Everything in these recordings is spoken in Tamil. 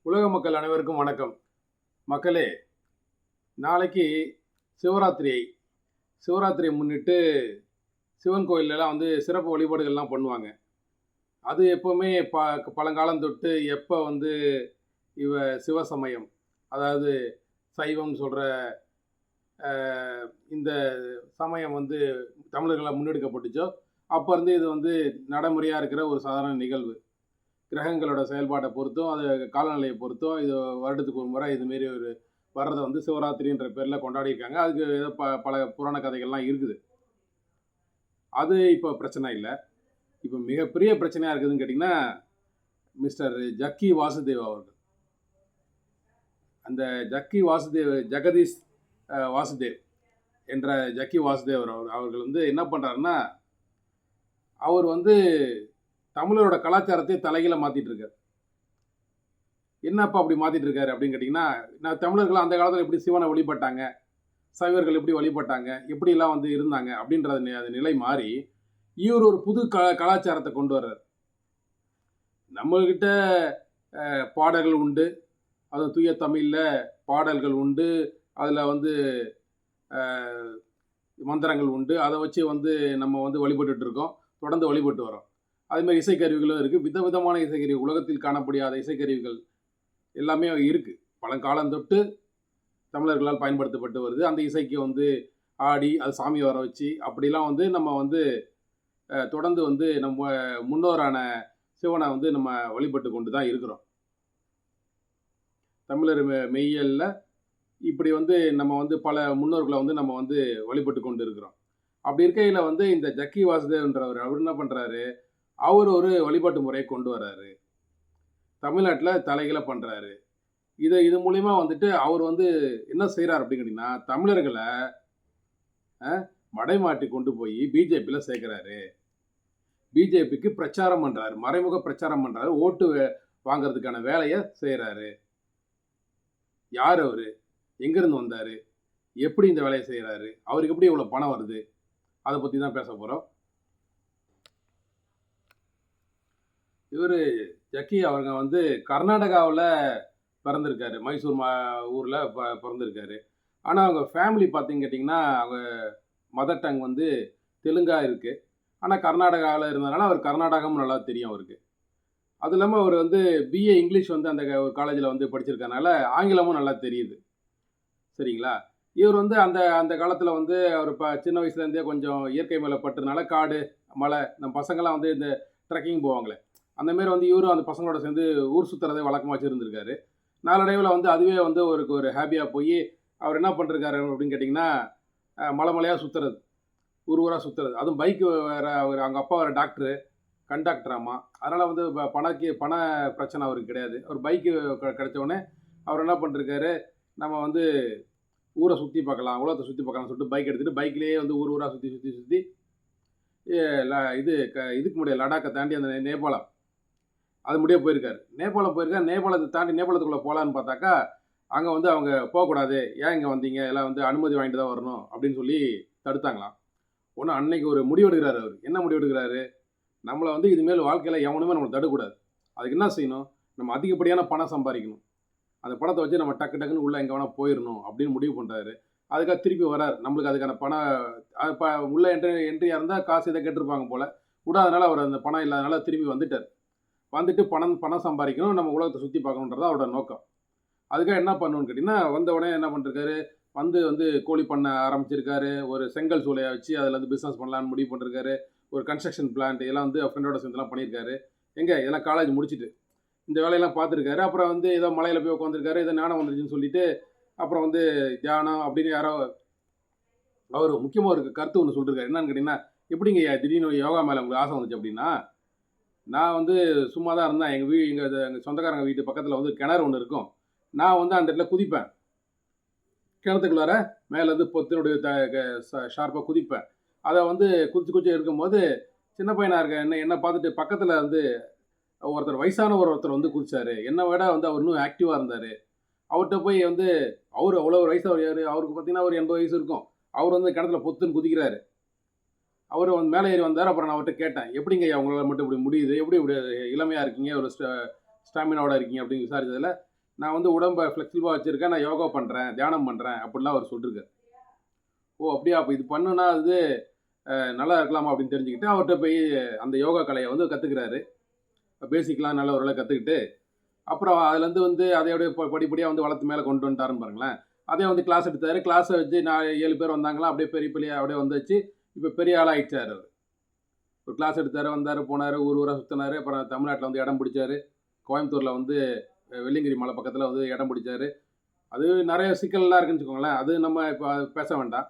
உலக மக்கள் அனைவருக்கும் வணக்கம். மக்களே, நாளைக்கு சிவராத்திரியை சிவராத்திரியை முன்னிட்டு சிவன் கோயிலெலாம் வந்து சிறப்பு வழிபாடுகள்லாம் பண்ணுவாங்க. அது எப்போவுமே பழங்காலம் தொட்டு எப்போ வந்து இவ சிவசமயம், அதாவது சைவம்னு சொல்கிற இந்த சமயம் வந்து தமிழர்களால் முன்னெடுக்கப்பட்டுச்சோ, அப்போ இருந்து இது வந்து நடைமுறையாக இருக்கிற ஒரு சாதாரண நிகழ்வு. கிரகங்களோட செயல்பாட்டை பொறுத்தும், அது காலநிலையை பொறுத்தும், இது வருடத்துக்கு ஒரு முறை இதுமாரி ஒரு வர்றதை வந்து சிவராத்திரின்ற பேரில் கொண்டாடியிருக்காங்க. அதுக்கு ஏதோ பல புராண கதைகள்லாம் இருக்குது. அது இப்போ பிரச்சனை இல்லை. இப்போ மிகப்பெரிய பிரச்சனையாக இருக்குதுன்னு கேட்டிங்கன்னா, மிஸ்டர் ஜக்கி வாசுதேவ் அவர்கள். அந்த ஜக்கி வாசுதேவ், ஜெகதீஷ் வாசுதேவ் என்ற ஜக்கி வாசுதேவ் அவர்கள் வந்து என்ன பண்ணுறாருன்னா, அவர் வந்து தமிழரோட கலாச்சாரத்தை தலைகீழ மாற்றிட்டு இருக்கார். என்னப்பா அப்படி மாற்றிட்டு இருக்காரு அப்படின்னு கேட்டிங்கன்னா, நான் தமிழர்கள் அந்த காலத்தில் எப்படி சிவனை வழிபட்டாங்க, சைவர்கள் எப்படி வழிபட்டாங்க, எப்படிலாம் வந்து இருந்தாங்க அப்படின்றது அது நிலை மாறி, இவர் ஒரு புது கலாச்சாரத்தை கொண்டு வர்றார். நம்மகிட்ட பாடல்கள் உண்டு, அது தூய தமிழில் பாடல்கள் உண்டு, அதில் வந்து மந்திரங்கள் உண்டு. அதை வச்சு வந்து நம்ம வந்து வழிபட்டுட்டு இருக்கோம், தொடர்ந்து வழிபட்டு வரோம். அதுமாதிரி இசைக்கருவிகளும் இருக்குது. விதவிதமான இசைக்கருவி, உலகத்தில் காணப்படியாத இசைக்கருவிகள் எல்லாமே இருக்குது. பழங்காலம் தொட்டு தமிழர்களால் பயன்படுத்தப்பட்டு வருது. அந்த இசைக்கு வந்து ஆடி, அது சாமி வர வச்சு அப்படிலாம் வந்து நம்ம வந்து தொடர்ந்து வந்து நம்ம முன்னோரான சிவனை வந்து நம்ம வழிபட்டு கொண்டு தான் இருக்கிறோம். தமிழர் மெய்யியலில் இப்படி வந்து நம்ம வந்து பல முன்னோர்களை வந்து நம்ம வந்து வழிபட்டு கொண்டு இருக்கிறோம். அப்படி இருக்கையில் வந்து இந்த ஜக்கி வாசுதேவ்ன்றவர் அவர் என்ன பண்ணுறாரு, அவர் ஒரு வழிபாட்டு முறையை கொண்டு வர்றாரு. தமிழ்நாட்டில் தலைகீழ பண்ணுறாரு. இது மூலிமா வந்துட்டு அவர் வந்து என்ன செய்கிறார் அப்படின்னு கேட்டிங்கன்னா, தமிழர்களை மடைமாட்டி கொண்டு போய் பிஜேபியில் சேர்க்குறாரு. பிஜேபிக்கு பிரச்சாரம் பண்ணுறாரு, மறைமுக பிரச்சாரம் பண்ணுறாரு, ஓட்டு வாங்கிறதுக்கான வேலையை செய்கிறாரு. யார் அவர், எங்கேருந்து வந்தார், எப்படி இந்த வேலையை செய்கிறாரு, அவருக்கு எப்படி இவ்வளோ பணம் வருது, அதை பற்றி தான் பேச போகிறோம். இவர் ஜக்கி அவங்க வந்து கர்நாடகாவில் பிறந்திருக்காரு, மைசூர் ஊரில் பிறந்திருக்காரு. ஆனால் அவங்க ஃபேமிலி பார்த்தீங்க கேட்டிங்கன்னா, அவங்க மதர் டங் வந்து தெலுங்காக இருக்குது. ஆனால் கர்நாடகாவில் இருந்ததுனால அவர் கர்நாடகமும் நல்லா தெரியும் அவருக்கு. அது இல்லாமல் அவர் வந்து பிஏ இங்கிலீஷ் வந்து அந்த ஒரு காலேஜில் வந்து படிச்சிருக்கனால ஆங்கிலமும் நல்லா தெரியுது. சரிங்களா? இவர் வந்து அந்த அந்த காலத்தில் வந்து அவர் சின்ன வயசுலேருந்தே கொஞ்சம் இயற்கை மேலே பட்டுறதுனால காடு, மலை, நம்ம பசங்கள்லாம் வந்து இந்த ட்ரெக்கிங் போவாங்களே, அந்தமாரி வந்து இவரும் அந்த பசங்களோட சேர்ந்து ஊர் சுற்றுறதை வழக்கமாக வச்சுருந்துருக்காரு. நாளடைவில் வந்து அதுவே வந்து ஒரு ஹாப்பியாக போய் அவர் என்ன பண்ணிருக்காரு அப்படின்னு கேட்டிங்கன்னா, மலை மலையாக சுற்றுறது, ஊர் ஊராக சுற்றுறது. அதுவும் பைக்கு வேறு, அவர் அவங்க அப்பா வேறு டாக்டரு, கண்டக்டராமா. அதனால் வந்து பண பிரச்சனை அவருக்கு கிடையாது. அவர் பைக்கு கிடைச்சவுடனே அவர் என்ன பண்ணிருக்காரு, நம்ம வந்து ஊரை சுற்றி பார்க்கலாம், உலகத்தை சுற்றி பார்க்கலாம்னு சொல்லிட்டு பைக் எடுத்துகிட்டு பைக்லேயே வந்து ஊர் ஊராக சுற்றி இதுக்கு முடியாது, லடாக்கை தாண்டி அந்த நேபாளம் அது முடிய போயிருக்காரு. நேபாளத்தை தாண்டி நேபாளத்துக்குள்ளே போகலான்னு பார்த்தாக்கா, அங்கே வந்து அவங்க போகக்கூடாது, ஏன் இங்கே வந்தீங்க, எல்லாம் வந்து அனுமதி வாங்கிட்டு தான் வரணும் அப்படின்னு சொல்லி தடுத்தாங்களாம். ஒன்று அன்னைக்கு ஒரு முடிவு எடுக்கிறாரு. அவர் என்ன முடிவு எடுக்கிறாரு, நம்மளை வந்து இதுமாரி வாழ்க்கையில் எவனுமே நம்மளை தடுக்கக்கூடாது. அதுக்கு என்ன செய்யணும், நம்ம அதிகப்படியான பணம் சம்பாதிக்கணும், அந்த பணத்தை வச்சு நம்ம டக்குன்னு உள்ளே எங்கே வேணால் போயிடணும் அப்படின்னு முடிவு பண்ணுறாரு. அதுக்காக திருப்பி வரார். நம்மளுக்கு அதுக்கான பணம் உள்ளே என்ட்ரியாக இருந்தால் காசு இதை கேட்டிருப்பாங்க போல், விடாதனால அவர் அந்த பணம் இல்லாதனால திரும்பி வந்துட்டார். வந்துட்டு பணம் சம்பாதிக்கணும், நம்ம உலகத்தை சுற்றி பார்க்கணுன்றது அவரோட நோக்கம். அதுக்காக என்ன பண்ணணும்னு கேட்டிங்கன்னா, வந்த உடனே என்ன பண்ணிருக்காரு, வந்து கோழி பண்ணை ஆரம்பிச்சிருக்காரு. ஒரு செங்கல் சூளையை வச்சு அதில் வந்து பிஸ்னஸ் பண்ணலான்னு முடிவு பண்ணிருக்காரு. ஒரு கன்ஸ்ட்ரக்ஷன் பிளான்ட் எல்லாம் வந்து ஃப்ரெண்டோட சேர்ந்துலாம் பண்ணியிருக்காரு. இதெல்லாம் காலேஜ் முடிச்சுட்டு இந்த வேலையெல்லாம் பார்த்துருக்காரு. அப்புறம் வந்து ஏதோ மலையில் போய் உட்காந்துருக்காரு, ஏதோ ஞானம் வந்துருச்சுன்னு சொல்லிட்டு அப்புறம் வந்து தியானம் அப்படின்னு யாரோ அவர் முக்கியமாக ஒரு கருத்து ஒன்று சொல்லிருக்காரு. என்னன்னு கேட்டிங்கன்னா, எப்படிங்க திடீர்னு யோகா மேலே உங்களுக்கு ஆசை வந்துச்சு அப்படின்னா, நான் வந்து சும்மா தான் இருந்தேன், எங்கள் சொந்தக்காரங்க வீட்டு பக்கத்தில் வந்து கிணறு ஒன்று இருக்கும், நான் வந்து அந்த இடத்துல குதிப்பேன், கிணத்துக்குள்ளார மேலேருந்து பொத்தினுடைய ஷார்ப்பாக குதிப்பேன். அதை வந்து குதிச்சு இருக்கும்போது சின்ன பையனாக இருக்க என்னை பார்த்துட்டு பக்கத்தில் வந்து வயசான ஒருத்தர் வந்து குதிச்சார். என்னை விட வந்து அவர் இன்னும் ஆக்டிவாக இருந்தார். அவர்கிட்ட போய் வந்து அவர் அவ்வளோ ஒரு வயசாக அவருக்கு பார்த்தீங்கன்னா ஒரு 80 வயசு இருக்கும். அவர் வந்து கிணத்துல பொத்துன்னு குதிக்கிறாரு. அவர் வந்து மேலே ஏறி வந்தார். அப்புறம் நான் அவர்கிட்ட கேட்டேன், எப்படிங்க உங்களால் மட்டும் இப்படி முடியுது, எப்படி இப்படி இளமையாக இருக்கீங்க, ஒரு ஸ்டாமினாவோட இருக்கீங்க அப்படின்னு விசாரித்ததில், நான் வந்து உடம்பை ஃப்ளெக்சிபிளாக வச்சுருக்கேன், நான் யோகா பண்ணுறேன், தியானம் பண்ணுறேன் அப்படிலாம் அவர் சொல்லியிருக்காரு. ஓ அப்படியா, அப்போ இது பண்ணுனா அது நல்லா இருக்கலாமா அப்படின்னு தெரிஞ்சுக்கிட்டு அவர்கிட்ட போய் அந்த யோகா கலையை வந்து கற்றுக்கிறாரு. பேசிக்லாம் நல்ல ஒரு கற்றுக்கிட்டு அப்புறம் அதுலேருந்து வந்து அதையோட படிப்படியாக வந்து வளர்த்து மேலே கொண்டு வந்துட்டாருன்னு பாருங்களேன். அதே வந்து கிளாஸ் எடுத்தார். கிளாஸை வச்சு நான் 7 பேர் வந்தாங்களா, அப்படியே பெரிய பெரிய அப்படியே வந்துச்சு. இப்போ பெரிய ஆளாக ஆகிட்டார் அவர். ஒரு கிளாஸ் எடுத்தார், வந்தார், போனார், ஊர் ஊராக சுற்றினார். அப்புறம் தமிழ்நாட்டில் வந்து இடம் பிடிச்சார். கோயம்புத்தூரில் வந்து வெள்ளியங்கிரி மலை பக்கத்தில் வந்து இடம் பிடிச்சார். அது நிறைய சிக்கல்லாம் இருக்குன்னு வச்சுக்கோங்களேன். அது நம்ம இப்போ பேச வேண்டாம்.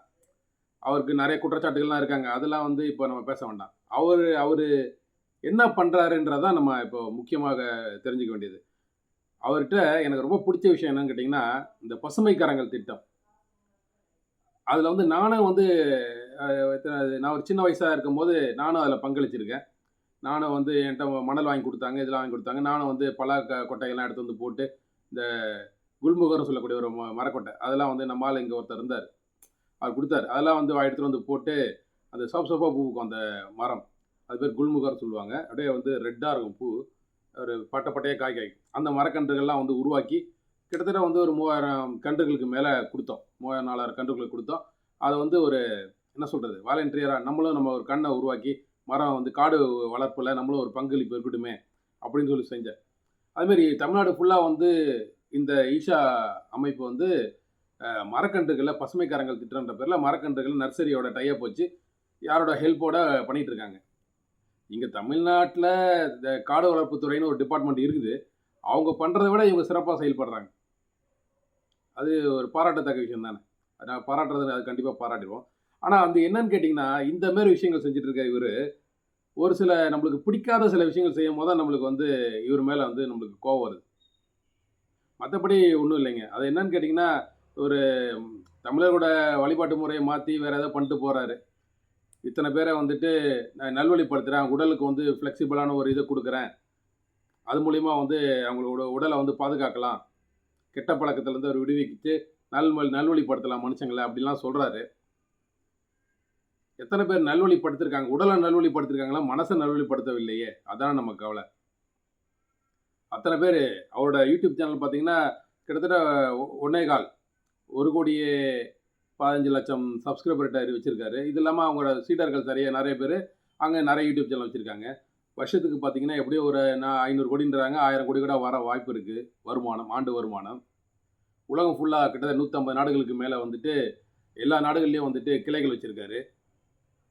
அவருக்கு நிறைய குற்றச்சாட்டுகள்லாம் இருக்காங்க. அதெல்லாம் வந்து இப்போ நம்ம பேச வேண்டாம். அவர் என்ன பண்ணுறாருன்றதான் நம்ம இப்போ முக்கியமாக தெரிஞ்சுக்க வேண்டியது. அவர்கிட்ட எனக்கு ரொம்ப பிடிச்ச விஷயம் என்னன்னு கேட்டிங்கன்னா, இந்த பசுமைக்கரங்கள் திட்டம். அதில் வந்து நானும் வந்து நான் ஒரு சின்ன வயசாக இருக்கும்போது நானும் அதில் பங்களிச்சிருக்கேன். நானும் வந்து என்கிட்ட மணல் வாங்கி கொடுத்தாங்க, இதெல்லாம் வாங்கி கொடுத்தாங்க. நானும் வந்து பலா கொட்டைகள்லாம் எடுத்து வந்து போட்டு, இந்த குல்முகர்னு சொல்லக்கூடிய ஒரு மரக்கொட்டை, அதெல்லாம் வந்து நம்ம ஆள் இங்கே ஒருத்தர் இருந்தார். அவர் கொடுத்தாரு. அதெல்லாம் வந்து எடுத்துகிட்டு வந்து போட்டு, அந்த சோப்பாக பூக்கும் அந்த மரம். அது பேர் குல்முகர் சொல்லுவாங்க. அப்படியே வந்து ரெட்டாக இருக்கும் பூ. ஒரு பட்டையாக காய்க்கும். அந்த மரக்கன்றுகள்லாம் வந்து உருவாக்கி கிட்டத்தட்ட வந்து ஒரு 3000 கன்றுகளுக்கு மேலே கொடுத்தோம். 3000 4000 கன்றுகளுக்கு கொடுத்தோம். அதை வந்து ஒரு என்ன சொல்கிறது, வாலண்டியராக நம்மளும் நம்ம ஒரு கண்ணை உருவாக்கி மரம் வந்து காடு வளர்ப்பில் நம்மளும் ஒரு பங்களிப்பு இருக்கட்டுமே அப்படின்னு சொல்லி செஞ்சேன். அதுமாரி தமிழ்நாடு ஃபுல்லாக வந்து இந்த ஈஷா அமைப்பு வந்து மரக்கன்றுகளை பசுமைக்காரங்கள் திட்டன்ற பேரில் மரக்கன்றுகள் நர்சரியோட டைப் வச்சு யாரோட ஹெல்ப்போட பண்ணிகிட்டு இருக்காங்க. இங்கே தமிழ்நாட்டில் இந்த காடு வளர்ப்புத்துறைன்னு ஒரு டிபார்ட்மெண்ட் இருக்குது. அவங்க பண்ணுறதை விட இவங்க சிறப்பாக செயல்படுறாங்க. அது ஒரு பாராட்டத்தக்க விஷயம் தானே. நான் பாராட்டுறது அது கண்டிப்பாக பாராட்டிடுவோம். ஆனால் வந்து என்னன்னு கேட்டிங்கன்னா, இந்த மாதிரி விஷயங்கள் செஞ்சுட்டு இருக்க இவர் ஒரு சில நம்மளுக்கு பிடிக்காத சில விஷயங்கள் செய்யும் போது தான் நம்மளுக்கு வந்து இவர் மேலே வந்து நம்மளுக்கு கோவம் வருது. மற்றபடி ஒன்றும் இல்லைங்க. அது என்னன்னு கேட்டிங்கன்னா, ஒரு தமிழரோட வழிபாட்டு முறையை மாற்றி வேறு ஏதோ பண்ணிட்டு போகிறாரு. இத்தனை பேரை வந்துட்டு நான் நல்வழிப்படுத்துகிறேன், உடலுக்கு வந்து ஃப்ளெக்சிபிளான ஒரு இதை கொடுக்குறேன், அது மூலிமா வந்து அவங்களோட உடலை வந்து பாதுகாக்கலாம், கெட்ட பழக்கத்துலேருந்து அவர் விடுவிக்கிட்டு நல்வழிப்படுத்தலாம் மனுஷங்களை அப்படிலாம் சொல்கிறாரு. எத்தனை பேர் நல்வழிப்படுத்திருக்காங்க? உடலை நல்வழிப்படுத்திருக்காங்களா? மனசை நல்வழிப்படுத்தவில்லையே. அதான் நம்ம கவலை. அத்தனை பேர் அவரோட யூடியூப் சேனல் பார்த்தீங்கன்னா கிட்டத்தட்ட 1,15,15,00,000 சப்ஸ்கிரைபர்கிட்ட வச்சுருக்காரு. இது இல்லாமல் அவங்களோட சீடர்கள் நிறைய பேர் அங்கே நிறைய யூடியூப் சேனல் வச்சுருக்காங்க. வருஷத்துக்கு பார்த்தீங்கன்னா எப்படியும் ஒரு 500 கோடின்றாங்க, 1000 கோடி கூட வர வாய்ப்பு இருக்குது. வருமானம், ஆண்டு வருமானம். உலகம் ஃபுல்லாக கிட்டத்தட்ட 150 நாடுகளுக்கு மேலே வந்துட்டு எல்லா நாடுகள்லேயும் வந்துட்டு கிளைகள் வச்சுருக்காரு.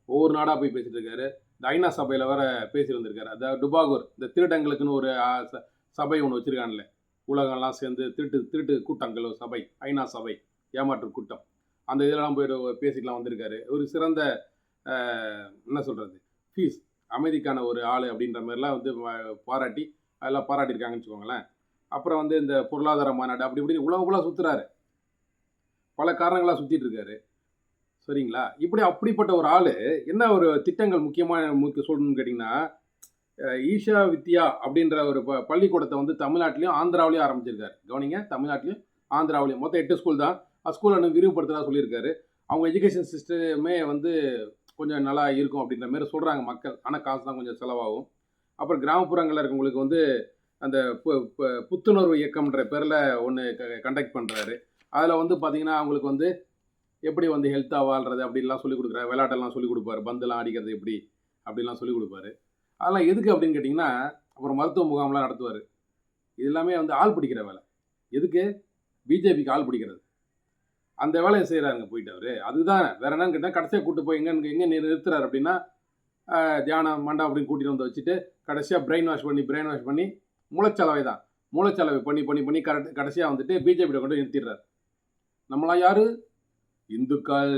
ஒவ்வொரு நாடாக போய் பேசிகிட்டு இருக்காரு. இந்த ஐநா சபையில் வேற பேசி வந்திருக்காரு. அதாவது டுபாகூர், இந்த திருடங்களுக்குன்னு ஒரு சபை ஒன்று வச்சுருக்காங்கல்ல, உலகம்லாம் சேர்ந்து திருட்டு கூட்டங்கள் சபை, ஐநா சபை, ஏமாற்று கூட்டம், அந்த இதெல்லாம் போய் பேசிக்கலாம் வந்திருக்காரு. ஒரு சிறந்த என்ன சொல்கிறது, ஃபீஸ் அமைதிக்கான ஒரு ஆள் அப்படின்ற மாதிரிலாம் வந்து பாராட்டி அதெல்லாம் பாராட்டியிருக்காங்கன்னு வச்சுக்கோங்களேன். அப்புறம் வந்து இந்த பொருளாதார மாநாடு அப்படி இப்படி உலகம் ஃபுல்லாக சுற்றுறாரு. பல காரணங்களாக சுற்றிட்டு இருக்காரு. சரிங்களா? அப்படிப்பட்ட ஒரு ஆள் என்ன ஒரு திட்டங்கள் முக்கிய சொல்லணும்னு கேட்டிங்கன்னா, ஈஷா வித்யா அப்படின்ற ஒரு பள்ளிக்கூடத்தை வந்து தமிழ்நாட்டிலையும் ஆந்திராவிலையும் ஆரம்பிச்சிருக்காரு. கவனிங்க, தமிழ்நாட்டிலையும் ஆந்திராவிலையும் மொத்தம் 8 ஸ்கூல் தான். ஸ்கூலை இன்னும் விரிவுபடுத்துறதா சொல்லியிருக்காரு. அவங்க எஜுகேஷன் சிஸ்டமே வந்து கொஞ்சம் நல்லா இருக்கும் அப்படின்ற மாதிரி சொல்கிறாங்க மக்கள். ஆனால் காசு தான் கொஞ்சம் செலவாகும். அப்புறம் கிராமப்புறங்களில் இருக்கவங்களுக்கு வந்து அந்த புத்துணர்வு இயக்கம்ன்ற பேரில் ஒன்று கண்டக்ட் பண்ணுறாரு. அதில் வந்து பார்த்திங்கன்னா அவங்களுக்கு வந்து எப்படி வந்து ஹெல்த்தாக வாழ்கிறது அப்படின்லாம் சொல்லிக் கொடுக்குறாரு. விளையாட்டெல்லாம் சொல்லிக் கொடுப்பாரு. பந்தெல்லாம் அடிக்கிறது எப்படி அப்படின்லாம் சொல்லிக் கொடுப்பாரு. அதெல்லாம் எதுக்கு அப்படின்னு கேட்டிங்கன்னா, அப்புறம் மருத்துவ முகாம்லாம் நடத்துவார். இது எல்லாமே வந்து ஆள் பிடிக்கிற வேலை. எதுக்கு? பிஜேபிக்கு ஆள் பிடிக்கிறது. அந்த வேலையை செய்கிறாருங்க போயிட்டு அவர். அதுதான் வேறு என்னன்னு கேட்டால் கடைசியாக கூப்பிட்டு போய் எங்கே நிறுத்துறாரு அப்படின்னா, தியானம் மண்டா அப்படின்னு கூட்டிகிட்டு வந்து வச்சுட்டு கடைசியாக பிரெயின் வாஷ் பண்ணி மூளைச்சலவை தான். மூளைச்சலவை பண்ணி கடைசியாக வந்துட்டு பிஜேபியில் கொண்டு நிறுத்திடுறாரு. நம்மளாம் யார்? இந்துக்கள்.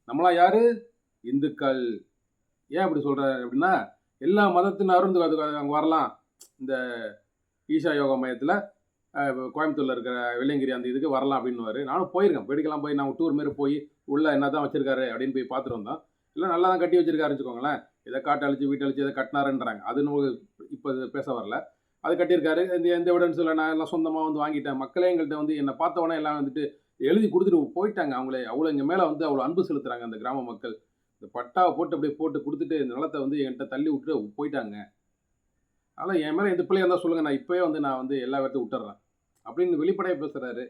நம்மளாம் யார்? இந்துக்கள். ஏன் அப்படி சொல்கிறாரு அப்படின்னா, எல்லா மதத்தினரும் அங்கே வரலாம். இந்த ஈஷா யோகா மையத்தில் கோயம்புத்தூரில் இருக்கிற வெள்ளியங்கிரி அந்த இதுக்கு வரலாம் அப்படின்னுவார். நானும் போயிருக்கேன். வேடிக்கைலாம் போய் நாங்கள் டூர் மாரி போய் உள்ளே என்ன தான் வச்சுருக்காரு அப்படின்னு போய் பார்த்துட்டு வந்தோம். இல்லை நல்லா தான் கட்டி வச்சுருக்காரு வச்சுக்கோங்களேன். இதை காட்டழிச்சு வீட்டழிச்சு இதை கட்டினாருன்றாங்க. அது நமக்கு இப்போ பேச வரல. அது கட்டியிருக்காரு. எந்த எவிடன்ஸ் இல்லை. நான் எல்லாம் சொந்தமாக வந்து வாங்கிட்டேன். மக்களே எங்கள்கிட்ட வந்து என்னை பார்த்தவொடனே எல்லாம் வந்துட்டு எழுதி கொடுத்துட்டு போயிட்டாங்க. அவங்களே அவ்வளோ எங்கள் மேலே வந்து அவ்வளோ அன்பு செலுத்துகிறாங்க அந்த கிராம மக்கள். இந்த பட்டாவை போட்டு அப்படியே போட்டு கொடுத்துட்டு இந்த நிலத்தை வந்து என்கிட்ட தள்ளி விட்டுட்டு போயிட்டாங்க. அதனால் என் மேலே எந்த பிள்ளையாக இருந்தால் சொல்லுங்கள், நான் இப்போயே வந்து நான் வந்து எல்லா இடத்தையும் விட்டுறேன் அப்படின்னு வெளிப்படையாக பேசுகிறாரு.